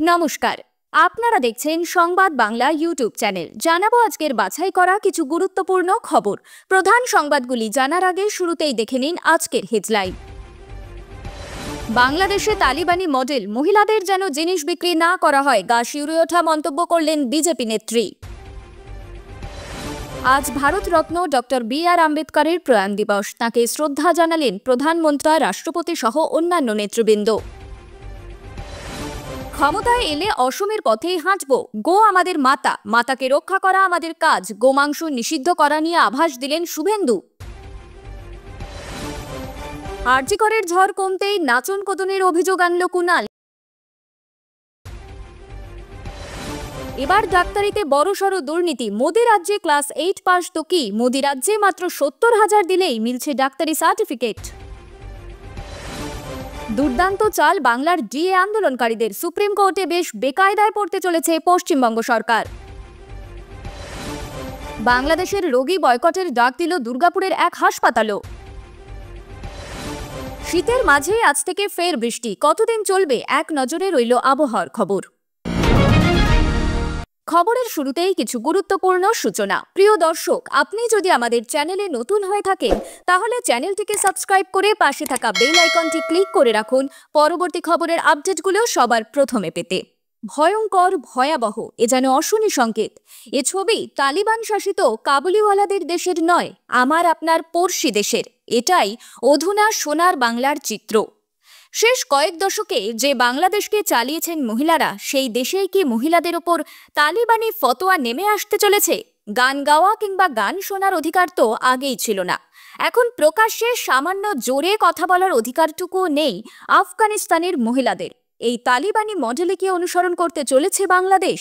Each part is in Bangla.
নমস্কার, আপনারা দেখছেন সংবাদ বাংলা ইউটিউব চ্যানেল। জানাবো আজকের বাছাই করা কিছু গুরুত্বপূর্ণ খবর। প্রধান সংবাদগুলি জানার আগে শুরুতেই দেখে নিন আজকের হেডলাইন। বাংলাদেশে তালিবানি মডেল, মহিলাদের যেন জিনিস বিক্রি না করা হয়, গা শিউরে ওঠা মন্তব্য করলেন বিজেপি নেত্রী। আজ ভারতরত্ন ডক্টর বি.আর. আম্বেদকরের প্রয়াণ দিবস। তাকে শ্রদ্ধা জানালেন প্রধানমন্ত্রী, রাষ্ট্রপতি সহ অন্যান্য নেতৃবৃন্দ। ক্ষমতায় এলে অসমের পথেই হাঁটব, গো আমাদের মাতা, মাতাকে রক্ষা করা আমাদের কাজ, গোমাংস নিষিদ্ধ করা নিয়ে আভাস দিলেন শুভেন্দু। আরজি করের ঝড় কমতেই নাচন কোদনের অভিযোগ আনল কুণাল। এবার ডাক্তারিতে বড়সড় দুর্নীতি, মোদি রাজ্যে ক্লাস 8 পাস তো কি, মোদি রাজ্যে মাত্র 70,000 দিলেই মিলছে ডাক্তারি সার্টিফিকেট। দুর্দান্ত চাল বাংলার ডিএ আন্দোলনকারীদের, সুপ্রিম কোর্টে বেশ বেকায়দায় পড়তে চলেছে পশ্চিমবঙ্গ সরকার। বাংলাদেশের রোগী বয়কটের ডাক দিল দুর্গাপুরের এক হাসপাতালও। শীতের মাঝে আজ থেকে ফের বৃষ্টি, কতদিন চলবে এক নজরে রইল আবহাওয়ার খবর। খবরের শুরুতেই কিছু গুরুত্বপূর্ণ সূচনা। প্রিয় দর্শক, আপনি যদি আমাদের চ্যানেলে নতুন হয়ে থাকেন তাহলে চ্যানেলটিকে সাবস্ক্রাইব করে পাশে থাকা বেল আইকনটি ক্লিক করে রাখুন পরবর্তী খবরের আপডেটগুলো সবার প্রথমে পেতে। ভয়ঙ্কর, ভয়াবহ, এ যেন অশনি সংকেত। এ ছবি তালিবান শাসিত কাবুলিওয়ালাদের দেশের নয়, আমার আপনার পড়শি দেশের। এটাই অধুনা সোনার বাংলার চিত্র। শেষ কয়েক দশকে যে বাংলাদেশকে চালিয়েছেন মহিলারা, সেই দেশেই কি মহিলাদের ওপর তালিবানি ফতোয়া নেমে আসতে চলেছে? গান গাওয়া কিংবা গান শোনার অধিকার তো আগেই ছিল না, এখন প্রকাশ্যে সামান্য জোরে কথা বলার অধিকারটুকুও নেই আফগানিস্তানের মহিলাদের। এই তালিবানি মডেলে কি অনুসরণ করতে চলেছে বাংলাদেশ?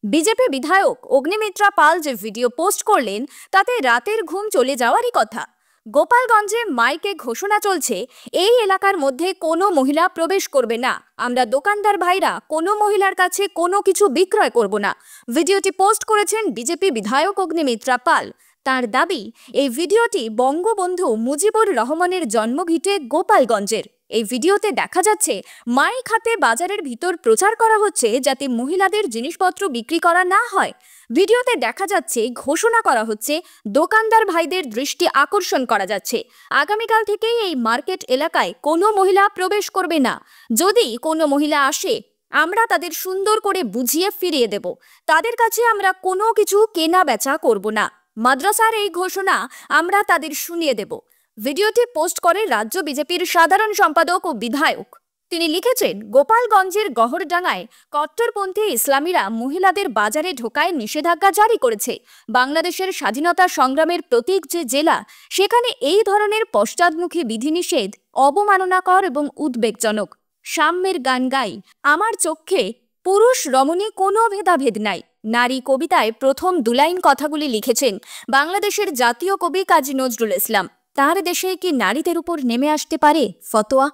বিজেপি বিধায়ক অগ্নিমিত্রা পাল যে ভিডিও পোস্ট করলেন তাতে রাতের ঘুম চলে যাওয়ারই কথা। গোপালগঞ্জে মাইকে ঘোষণা চলছে, এই এলাকার মধ্যে কোনো মহিলা প্রবেশ করবে না, আমরা দোকানদার ভাইরা কোনো মহিলার কাছে কোনো কিছু বিক্রয় করব না। ভিডিওটি পোস্ট করেছেন বিজেপি বিধায়ক অগ্নিমিত্রা পাল। তার দাবি, এই ভিডিওটি বঙ্গবন্ধু মুজিবুর রহমানের জন্মভিটে গোপালগঞ্জের। এই ভিডিওতে দেখা যাচ্ছে মাইক হাতে বাজারের ভিতর প্রচার করা হচ্ছে যাতে মহিলাদের জিনিসপত্র বিক্রি করা না হয়। ভিডিওতে দেখা যাচ্ছে ঘোষণা করা হচ্ছে, দোকানদার ভাইদের দৃষ্টি আকর্ষণ করা যাচ্ছে, আগামীকাল থেকেই এই মার্কেট এলাকায় কোনো মহিলা প্রবেশ করবে না। যদি কোনো মহিলা আসে আমরা তাদের সুন্দর করে বুঝিয়ে ফিরিয়ে দেব, তাদের কাছে আমরা কোনো কিছু কেনা বেচা করব না। মাদ্রাসার এই ঘোষণা আমরা তাদের শুনিয়ে দেব। ভিডিওটি পোস্ট করে রাজ্য বিজেপির সাধারণ সম্পাদক ও বিধায়ক। তিনি লিখেছেন, গোপালগঞ্জের গহরডাঙ্গায় কট্টরপন্থী ইসলামীরা মহিলাদের বাজারে ঢোকায় নিষেধাজ্ঞা জারি করেছে। বাংলাদেশের স্বাধীনতা সংগ্রামের প্রতীক যে জেলা, সেখানে এই ধরনের পশ্চাদমুখী বিধিনিষেধ অবমাননাকর এবং উদ্বেগজনক। সাম্যের গান গাই, আমার চোখে পুরুষ রমণী কোনো ভেদাভেদ নাই। নারী কবিতায় প্রথম দুলাইন কথাগুলি লিখেছেন বাংলাদেশের জাতীয় কবি কাজী নজরুল ইসলাম। তার দেশে কি নারীদের উপর নেমে আসতে পারে ফতোয়া?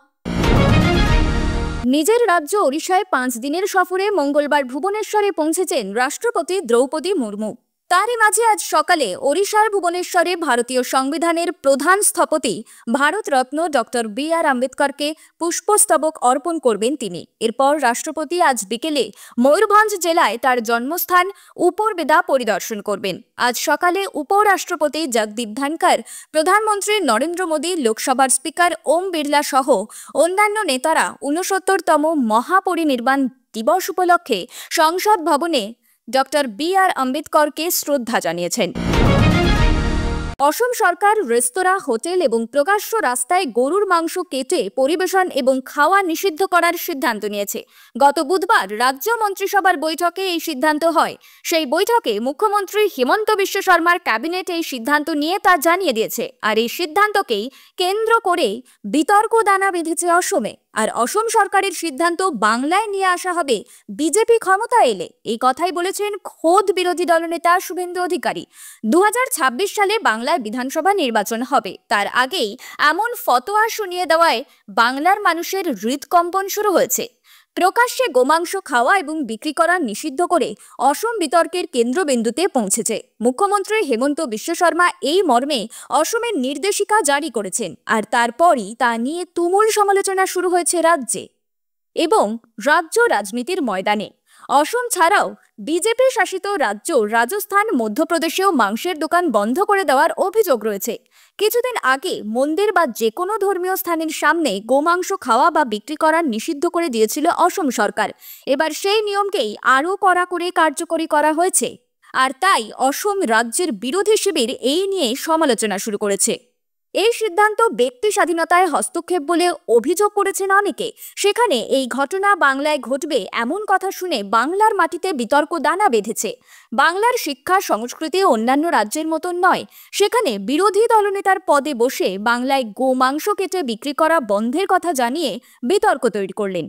নিজের রাজ্য ওড়িশায় 5 দিনের সফরে মঙ্গলবার ভুবনেশ্বরে পৌঁছেছেন রাষ্ট্রপতি দ্রৌপদী মুর্মু। তারই মাঝে আজ সকালে ওড়িশার ভুবনেশ্বরে ভারতীয় সংবিধানের প্রধান স্থপতি ভারতরত্ন ডক্টর বি.আর. আম্বেদকরকে পুষ্পস্তবক অর্পণ করবেন তিনি। এরপর রাষ্ট্রপতি আজ বিকেলে ময়ূরভঞ্জ জেলায় তার জন্মস্থান উপরবেদা পরিদর্শন করবেন। আজ সকালে উপরাষ্ট্রপতি জগদীপ ধনখড়, প্রধানমন্ত্রী নরেন্দ্র মোদী, লোকসভার স্পিকার ওম বিড়লা সহ অন্যান্য নেতারা 69তম মহাপরিনির্বাণ দিবস উপলক্ষে সংসদ ভবনে ডক্টর বি.আর. আম্বেদকরকে শ্রদ্ধা জানিয়েছেন। অসম সরকার রেস্তোরাঁ, হোটেল এবং প্রকাশ্য রাস্তায় গরুর মাংস কেটে পরিবেশন এবং খাওয়া নিষিদ্ধ করার সিদ্ধান্ত নিয়েছে। গত বুধবার রাজ্য মন্ত্রিসভার বৈঠকে এই সিদ্ধান্ত হয়। সেই বৈঠকে মুখ্যমন্ত্রী হিমন্ত বিশ্ব শর্মার ক্যাবিনেট এই সিদ্ধান্ত নিয়ে তা জানিয়ে দিয়েছে। আর এই সিদ্ধান্তকেই কেন্দ্র করে বিতর্ক দানা বেঁধেছে অসমে। আর অসম সরকারের সিদ্ধান্ত বাংলায় নিয়ে আসা হবে বিজেপি ক্ষমতা এলে, এই কথাই বলেছেন খোদ বিরোধী দলনেতা শুভেন্দু অধিকারী। 2026 সালে বাংলায় বিধানসভা নির্বাচন হবে, তার আগেই এমন ফতোয়া শুনিয়ে দেওয়ায় বাংলার মানুষের হৃদকম্পন শুরু হয়েছে। প্রকাশ্যে গোমাংস খাওয়া এবং বিক্রি করা নিষিদ্ধ করে অসম বিতর্কের কেন্দ্রবিন্দুতে পৌঁছেছে। মুখ্যমন্ত্রী হেমন্ত বিশ্ব শর্মা এই মর্মে অসমের নির্দেশিকা জারি করেছেন, আর তারপরই তা নিয়ে তুমুল সমালোচনা শুরু হয়েছে রাজ্যে। এবং রাজ্য রাজনীতির ময়দানে। অসম ছাড়াও বিজেপি শাসিত রাজ্য রাজস্থান, মধ্যপ্রদেশেও মাংসের দোকান বন্ধ করে দেওয়ার অভিযোগ রয়েছে। কিছুদিন আগে মন্দির বা যে কোনো ধর্মীয় স্থানের সামনে গোমাংস খাওয়া বা বিক্রি করা নিষিদ্ধ করে দিয়েছিল অসম সরকার। এবার সেই নিয়মকেই আরও কড়া করে কার্যকরী করা হয়েছে। আর তাই অসম রাজ্যের বিরোধী শিবির এই নিয়ে সমালোচনা শুরু করেছে। এই সিদ্ধান্ত ব্যক্তি স্বাধীনতায় হস্তক্ষেপ বলে অভিযোগ করেছেন অনেকে। সেখানে এই ঘটনা বাংলায় ঘটবে এমন কথা শুনে বাংলার মাটিতে বিতর্ক দানা বেঁধেছে। বাংলার শিক্ষা সংস্কৃতি অন্যান্য রাজ্যের মতন নয়। সেখানে বিরোধী দলনেতার পদে বসে বাংলায় গোমাংস কেটে বিক্রি করা বন্ধের কথা জানিয়ে বিতর্ক তৈরি করলেন।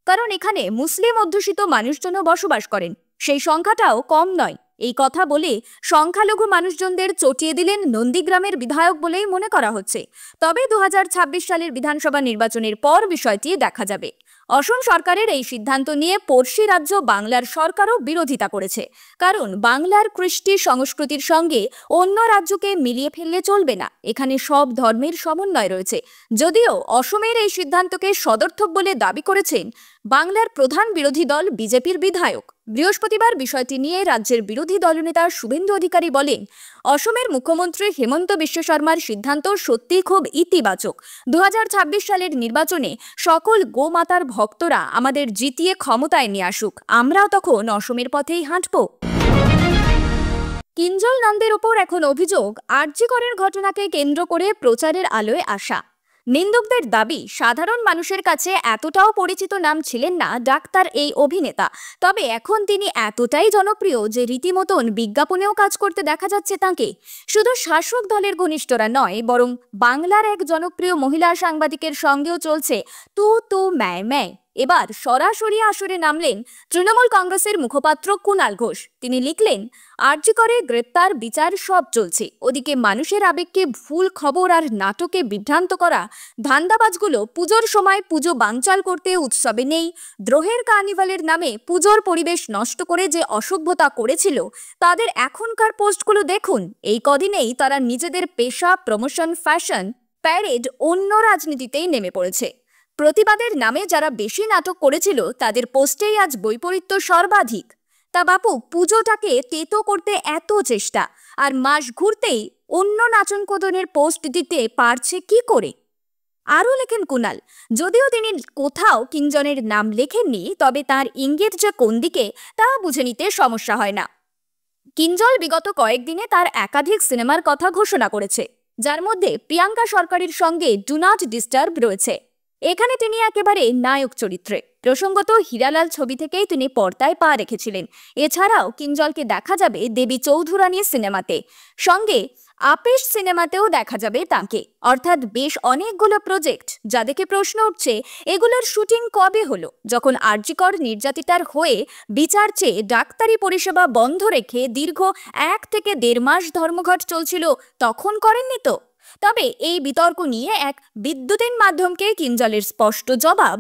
কারণ এখানে মুসলিম অধ্যুষিত মানুষজনও বসবাস করেন, সেই সংখ্যাটাও কম নয়। এই কথা বলে সংখ্যালঘু মানুষজনদের চটিয়ে দিলেন নন্দীগ্রামের বিধায়ক বলেই মনে করা হচ্ছে। তবে 2026 সালের বিধানসভা নির্বাচনের পর বিষয়টি দেখা যাবে। অসম সরকারের এই সিদ্ধান্ত নিয়ে পড়শি রাজ্য বাংলার সরকারও বিরোধিতা করেছে। কারণ বাংলার কৃষ্টি সংস্কৃতির সঙ্গে অন্য রাজ্যকে মিলিয়ে ফেললে চলবে না। এখানে সব ধর্মের সমন্বয় রয়েছে। যদিও অসমের এই সিদ্ধান্তকে সদর্থক বলে দাবি করেছেন বাংলার প্রধান বিরোধী দল বিজেপির বিধায়ক। বৃহস্পতিবার বিষয়টি নিয়ে রাজ্যের বিরোধী দলনেতা শুভেন্দু অধিকারী বলেন, অসমের মুখ্যমন্ত্রী হেমন্ত বিশ্ব শর্মার সিদ্ধান্ত সত্যি খুব ইতিবাচক। 2026 সালের নির্বাচনে সকল গোমাতার ভক্তরা আমাদের জিতিয়ে ক্ষমতায় নিয়ে আসুক, আমরাও তখন অসমের পথেই হাঁটব। কিঞ্জল নন্দের ওপর এখন অভিযোগ আরজি করের ঘটনাকে কেন্দ্র করে প্রচারের আলোয় আসা। নিন্দুকদের দাবি, সাধারণ মানুষের কাছে এতটাও পরিচিত নাম ছিলেন না ডাক্তার এই অভিনেতা। তবে এখন তিনি এতটাই জনপ্রিয় যে রীতিমতন বিজ্ঞাপনেও কাজ করতে দেখা যাচ্ছে তাঁকে। শুধু শাসক দলের ঘনিষ্ঠরা নয়, বরং বাংলার এক জনপ্রিয় মহিলা সাংবাদিকের সঙ্গেও চলছে তু তু ম্যায় ম্যায়। এবার সরাসরি আসরে নামলেন তৃণমূল কংগ্রেসের মুখপাত্র কুণাল ঘোষ। তিনি লিখলেন, আরজি করে গ্রেপ্তার বিচার সব চলছে। ওদিকে মানুষের আবেগকে ভুল খবর আর নাটকে বিভ্রান্ত করা ধান্দাবাজগুলো পুজোর সময় পুজো বানচাল করতে উৎসবে নেই, দ্রোহের কার্নিভালের নামে পুজোর পরিবেশ নষ্ট করে যে অসভ্যতা করেছিল, তাদের এখনকার পোস্টগুলো দেখুন। এই কদিনেই তারা নিজেদের পেশা, প্রমোশন, ফ্যাশন, প্যারেড অন্য রাজনীতিতেই নেমে পড়েছে। প্রতিবাদের নামে যারা বেশি নাটক করেছিল তাদের পোস্টেই আজ বৈপরীত্য সর্বাধিক। তা বাপু, পুজোটাকে তেতো করতে এত চেষ্টা, আর মাস ঘুরতেই অন্য নাচন কোদনের পোস্ট দিতে পারছে কি করে? আরও লেখেন কুণাল, যদিও তিনি কোথাও কিঞ্জনের নাম লেখেননি, তবে তার ইঙ্গিত যে কোন দিকে তা বুঝে নিতে সমস্যা হয় না। কিঞ্জল বিগত কয়েকদিনে তার একাধিক সিনেমার কথা ঘোষণা করেছে, যার মধ্যে প্রিয়াঙ্কা সরকারের সঙ্গে ডু নট ডিস্টার্ব রয়েছে। এখানে তিনি একেবারে নায়ক চরিত্রে। প্রসঙ্গত, হীরালাল ছবি থেকেই তিনি পর্দায় পা রেখেছিলেন। এছাড়াও কিঞ্জলকে দেখা যাবে দেবী চৌধুরানী সিনেমাতে, সঙ্গে আপেশ সিনেমাতেও দেখা যাবে তাঁকে। অর্থাৎ বেশ অনেকগুলো প্রজেক্ট, যা দেখে প্রশ্ন উঠছে এগুলোর শুটিং কবে হলো? যখন আরজি কর নির্যাতিতার হয়ে বিচার চেয়ে ডাক্তারি পরিষেবা বন্ধ রেখে দীর্ঘ 1 থেকে 1.5 মাস ধর্মঘট চলছিল, তখন করেননি তো? তবে এই বিতর্ক নিয়ে এক বিদ্যুতিন মাধ্যমকে কিঞ্জলের স্পষ্ট জবাব,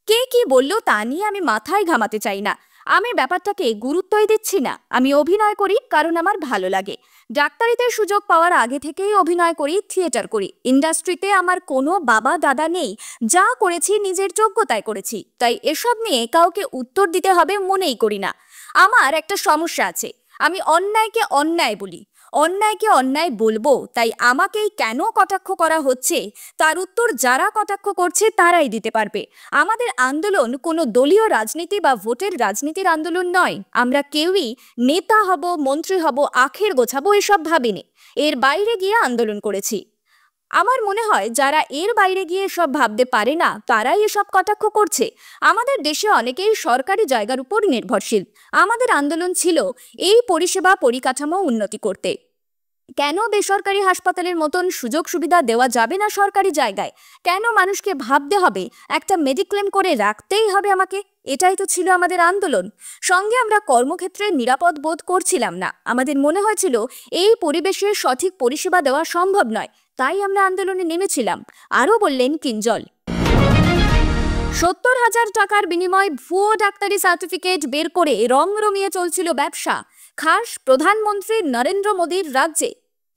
কে কি বলল তা নিয়ে আমি মাথায় ঘামাতে চাই না। আমি ব্যাপারটাকে গুরুত্বই দিচ্ছি না। আমি অভিনয় করি কারণ আমার ভালো লাগে। ডাক্তারিতে সুযোগ পাওয়ার আগে থেকেই অভিনয় করি, থিয়েটার করি। ইন্ডাস্ট্রিতে আমার কোনো বাবা দাদা নেই। যা করেছি নিজের যোগ্যতায় করেছি, তাই এসব নিয়ে কাউকে উত্তর দিতে হবে মনেই করি না। আমার একটা সমস্যা আছে, আমি অন্যায়কে অন্যায় বলি, অন্যায়কে অন্যায় বলবো। তাই আমাকেই কেন কটাক্ষ করা হচ্ছে তার উত্তর যারা কটাক্ষ করছে তারাই দিতে পারবে। আমাদের আন্দোলন কোনো দলীয় রাজনীতি বা ভোটের রাজনীতির আন্দোলন নয়। আমরা কেউই নেতা হব, মন্ত্রী হব, আখের গোছাবো এসব ভাবিনি। এর বাইরে গিয়ে আন্দোলন করেছি। আমার মনে হয় যারা এর বাইরে গিয়ে এসব ভাবতে পারে না তারাই এসব কটাক্ষ করছে। আমাদের দেশে অনেকেই সরকারি জায়গার উপর নির্ভরশীল। আমাদের আন্দোলন ছিল এই পরিষেবা পরিকাঠামো উন্নতি করতে। কেন বেসরকারি হাসপাতালের মতন সুযোগ সুবিধা দেওয়া যাবে না সরকারি জায়গায়? কেন মানুষকে ভাবতে হবে একটা মেডিক্লেম করে রাখতেই হবে আমাকে? এটাই তো ছিল আমাদের আন্দোলন। সঙ্গে আমরা কর্মক্ষেত্রে নিরাপদ বোধ করছিলাম না। আমাদের মনে হয়েছিল এই পরিবেশে সঠিক পরিষেবা দেওয়া সম্ভব নয়, তাই আমরা আন্দোলনে নেমেছিলাম। আরও বললেন কিঞ্জল, 70,000 টাকার বিনিময়ে ভুয়ো ডাক্তারি সার্টিফিকেট বের করে রং রমিয়ে চলছিল ব্যবসা, খাস প্রধানমন্ত্রী নরেন্দ্র মোদীর রাজ্যে।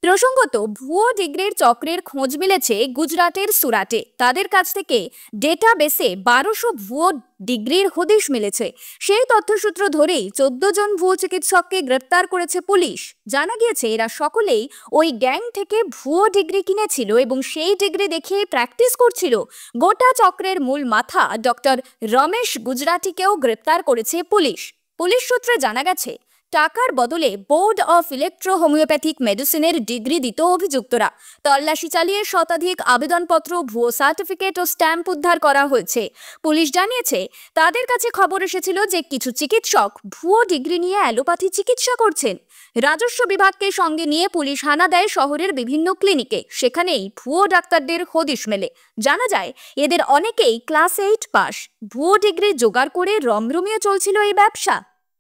প্রসঙ্গত, ভুয়ো ডিগ্রির চক্রের খোঁজ মিলেছে গুজরাটের সুরাটে। তাদের কাছ থেকে ডেটাবেসে 1200 ভুয়ো ডিগ্রির হদিশ মিলেছে। সেই তথ্যসূত্র ধরেই 14 জন ভুয়ো চিকিৎসককে গ্রেপ্তার করেছে পুলিশ। জানা গিয়েছে এরা সকলেই ওই গ্যাং থেকে ভুয়ো ডিগ্রি কিনেছিল এবং সেই ডিগ্রি দেখিয়ে প্র্যাকটিস করছিল। গোটা চক্রের মূল মাথা ডক্টর রমেশ গুজরাটিকেও গ্রেপ্তার করেছে পুলিশ। পুলিশ সূত্রে জানা গেছে, টাকার বদলে বোর্ড অফ ইলেকট্রো হোমিওপ্যাথিক মেডিসিনের ডিগ্রি দিত অভিযুক্তরা। তল্লাশি চালিয়ে শতাধিক আবেদনপত্র, ভুয়ো সার্টিফিকেট ও স্ট্যাম্প উদ্ধার করা হয়েছে। পুলিশ জানিয়েছে, তাদের কাছে খবর এসেছিল যে কিছু চিকিৎসক ভুয়ো ডিগ্রি নিয়ে অ্যালোপ্যাথি চিকিৎসা করছেন। রাজস্ব বিভাগকে সঙ্গে নিয়ে পুলিশ হানা দেয় শহরের বিভিন্ন ক্লিনিকে। সেখানেই ভুয়ো ডাক্তারদের হদিশ মেলে। জানা যায়, এদের অনেকেই ক্লাস 8 পাস। ভুয়ো ডিগ্রি জোগাড় করে রমরমিয়ে চলছিল এই ব্যবসা।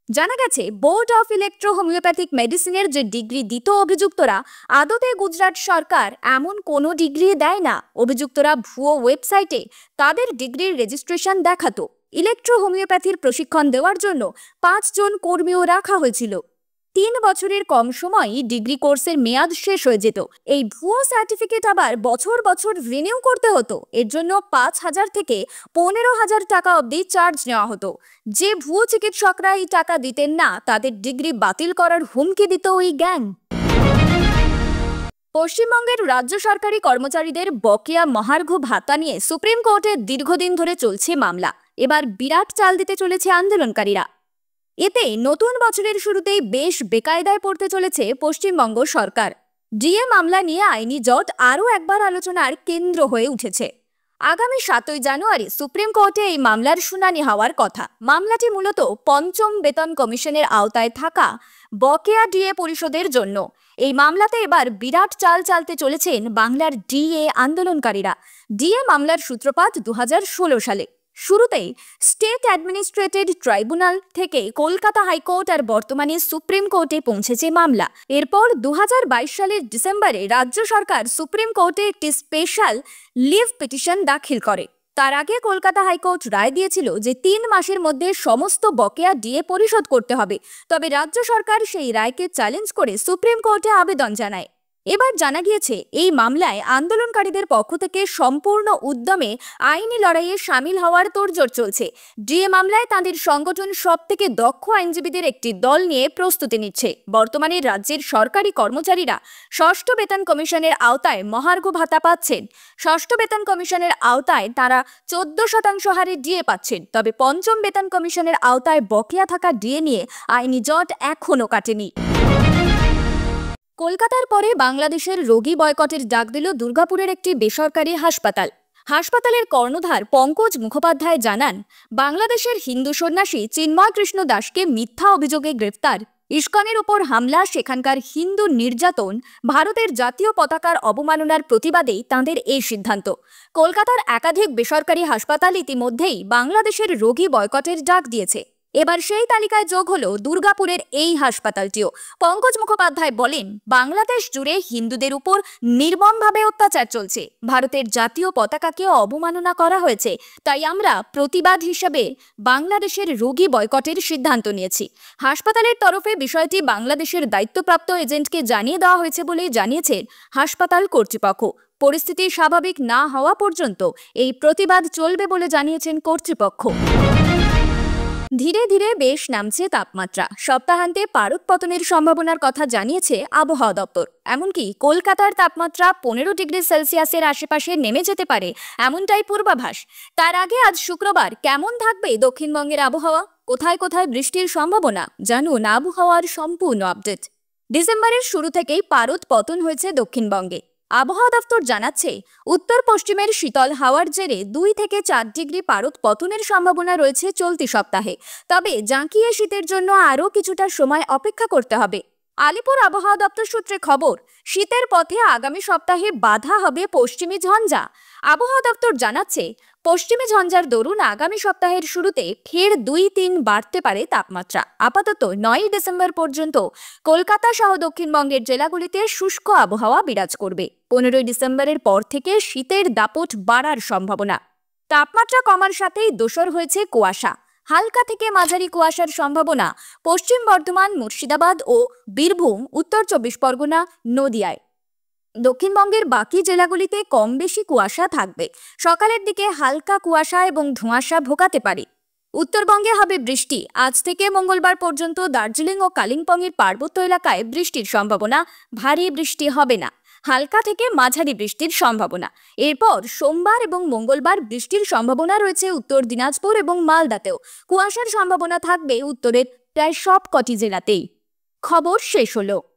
জানা গেছে, বোর্ড অফ ইলেকট্রো হোমিওপ্যাথিক মেডিসিনের যে ডিগ্রি দিত অভিযুক্তরা, আদতে গুজরাট সরকার এমন কোনো ডিগ্রি দেয় না। অভিযুক্তরা ভুয়ো ওয়েবসাইটে তাদের ডিগ্রির রেজিস্ট্রেশন দেখাতো। ইলেকট্রো হোমিওপ্যাথির প্রশিক্ষণ দেওয়ার জন্য 5 জন কর্মীও রাখা হয়েছিল। 3 বছরের কম সময়ই ডিগ্রি কোর্সের মেয়াদ শেষ হয়ে যেত। এই ভুয়ো সার্টিফিকেট আবার বছর বছর রিনিউ করতে হতো। এর জন্য 5,000 থেকে 15,000 টাকা অবধি চার্জ নেওয়া হতো। যে ভুয়ো চিকিৎসকরা এই টাকা দিতেন না, তাদের ডিগ্রি বাতিল করার হুমকি দিত ওই গ্যাং। পশ্চিমবঙ্গের রাজ্য সরকারি কর্মচারীদের বকেয়া মহার্ঘ ভাতা নিয়ে সুপ্রিম কোর্টে দীর্ঘদিন ধরে চলছে মামলা। এবার বিরাট চাল দিতে চলেছে আন্দোলনকারীরা। এতে নতুন বছরের শুরুতেই বেশ বেকায়দায় পড়তে চলেছে পশ্চিমবঙ্গ সরকার। ডিএ মামলা নিয়ে আইনি জট আরও একবার আলোচনার কেন্দ্র হয়ে উঠেছে। আগামী 7ই জানুয়ারি সুপ্রিম কোর্টে এই মামলার শুনানি হওয়ার কথা। মামলাটি মূলত পঞ্চম বেতন কমিশনের আওতায় থাকা বকেয়া ডিএ পরিশোধের জন্য। এই মামলাতে এবার বিরাট চাল চালতে চলেছেন বাংলার ডিএ আন্দোলনকারীরা। ডিএ মামলার সূত্রপাত 2016 সালে। শুরুতেই স্টেট অ্যাডমিনিস্ট্রেটেড ট্রাইব্যুনাল থেকে কলকাতা হাইকোর্ট আর বর্তমানে সুপ্রিম কোর্টে পৌঁছেছে মামলা। এরপর 2022 সালের ডিসেম্বরে রাজ্য সরকার সুপ্রিম কোর্টে একটি স্পেশাল লিভ পিটিশন দাখিল করে। তার আগে কলকাতা হাইকোর্ট রায় দিয়েছিল যে 3 মাসের মধ্যে সমস্ত বকেয়া ডিএ পরিশোধ করতে হবে। তবে রাজ্য সরকার সেই রায়কে চ্যালেঞ্জ করে সুপ্রিম কোর্টে আবেদন জানায়। এবার জানা গিয়েছে, এই মামলায় আন্দোলনকারীদের পক্ষ থেকে সম্পূর্ণ উদ্যমে আইনি লড়াইয়ে সামিল হওয়ার তোড়জোড় চলছে। ডিএ মামলায় তাদের সংগঠন সবথেকে দক্ষ আইনজীবীদের একটি দল নিয়ে প্রস্তুতি নিচ্ছে। বর্তমানে রাজ্যের সরকারি কর্মচারীরা ষষ্ঠ বেতন কমিশনের আওতায় মহার্ঘ ভাতা পাচ্ছেন। ষষ্ঠ বেতন কমিশনের আওতায় তারা 14% হারে ডিএ পাচ্ছেন। তবে পঞ্চম বেতন কমিশনের আওতায় বকেয়া থাকা ডিএ নিয়ে আইনি জট এখনও কাটেনি। কলকাতার পরে বাংলাদেশের রোগী বয়কটের ডাক দিল দুর্গাপুরের একটি বেসরকারি হাসপাতাল। হাসপাতালের কর্ণধার পঙ্কজ মুখোপাধ্যায় জানান, বাংলাদেশের হিন্দু সন্ন্যাসী চিন্ময় কৃষ্ণ দাসকে মিথ্যা অভিযোগে গ্রেফতার, ইস্কনের ওপর হামলা, সেখানকার হিন্দু নির্যাতন, ভারতের জাতীয় পতাকার অবমাননার প্রতিবাদেই তাঁদের এই সিদ্ধান্ত। কলকাতার একাধিক বেসরকারি হাসপাতাল ইতিমধ্যেই বাংলাদেশের রোগী বয়কটের ডাক দিয়েছে। এবার সেই তালিকায় যোগ হলো দুর্গাপুরের এই হাসপাতালটিও। পঙ্কজ মুখোপাধ্যায় বলেন, বাংলাদেশ জুড়ে হিন্দুদের উপর নির্মমভাবে অত্যাচার চলছে। ভারতের জাতীয় পতাকাকে অবমাননা করা হয়েছে। তাই আমরা প্রতিবাদ হিসেবে বাংলাদেশের রোগী বয়কটের সিদ্ধান্ত নিয়েছি। হাসপাতালের তরফে বিষয়টি বাংলাদেশের দায়িত্বপ্রাপ্ত এজেন্টকে জানিয়ে দেওয়া হয়েছে বলেই জানিয়েছেন হাসপাতাল কর্তৃপক্ষ। পরিস্থিতি স্বাভাবিক না হওয়া পর্যন্ত এই প্রতিবাদ চলবে বলে জানিয়েছেন কর্তৃপক্ষ। ধীরে ধীরে বেশ নামছে তাপমাত্রা। সপ্তাহান্তে পারদ পতনের সম্ভাবনার কথা জানিয়েছে আবহাওয়া দপ্তর। এমনকি কলকাতার তাপমাত্রা 15 ডিগ্রি সেলসিয়াসের আশেপাশে নেমে যেতে পারে, এমনটাই পূর্বাভাস। তার আগে আজ শুক্রবার কেমন থাকবে দক্ষিণবঙ্গের আবহাওয়া, কোথায় কোথায় বৃষ্টির সম্ভাবনা, জানুন আবহাওয়ার সম্পূর্ণ আপডেট। ডিসেম্বরের শুরু থেকেই পারদ পতন হয়েছে দক্ষিণবঙ্গে। আবহাওয়া দপ্তর জানাচ্ছে, উত্তর পশ্চিমের শীতল হাওয়ার জেরে 2 থেকে 4 ডিগ্রি পারদ পতনের সম্ভাবনা রয়েছে চলতি সপ্তাহে। তবে জাঁকিয়ে শীতের জন্য আরও কিছুটা সময় অপেক্ষা করতে হবে। আলিপুর আবহাওয়া দপ্তর সূত্রে খবর, শীতের পথে আগামী সপ্তাহে বাধা হবে পশ্চিমী ঝঞ্ঝা। আবহাওয়া দপ্তর জানাচ্ছে, পশ্চিমী ঝঞ্ঝার দরুন আগামী সপ্তাহের শুরুতে ফের 2-3 বাড়তে পারে তাপমাত্রা। আপাতত 9 ডিসেম্বর পর্যন্ত কলকাতা সহ দক্ষিণবঙ্গের জেলাগুলিতে শুষ্ক আবহাওয়া বিরাজ করবে। 15 ডিসেম্বরের পর থেকে শীতের দাপট বাড়ার সম্ভাবনা। তাপমাত্রা কমার সাথেই দোসর হয়েছে কুয়াশা। হালকা থেকে মাঝারি কুয়াশার সম্ভাবনা পশ্চিম বর্ধমান, মুর্শিদাবাদ ও বীরভূম, উত্তর 24 পরগনা, নদিয়ায়। দক্ষিণবঙ্গের বাকি জেলাগুলিতে কম বেশি কুয়াশা থাকবে। সকালের দিকে হালকা কুয়াশা এবং ধোঁয়াশা ভোগাতে পারে। উত্তরবঙ্গে হবে বৃষ্টি। আজ থেকে মঙ্গলবার পর্যন্ত দার্জিলিং ও কালিম্পংয়ের পার্বত্য এলাকায় বৃষ্টির সম্ভাবনা। ভারী বৃষ্টি হবে না, হালকা থেকে মাঝারি বৃষ্টির সম্ভাবনা। এরপর সোমবার এবং মঙ্গলবার বৃষ্টির সম্ভাবনা রয়েছে উত্তর দিনাজপুর এবং মালদাতেও। কুয়াশার সম্ভাবনা থাকবে উত্তরের প্রায় সব কটি জেলাতেই। খবর শেষ হলো।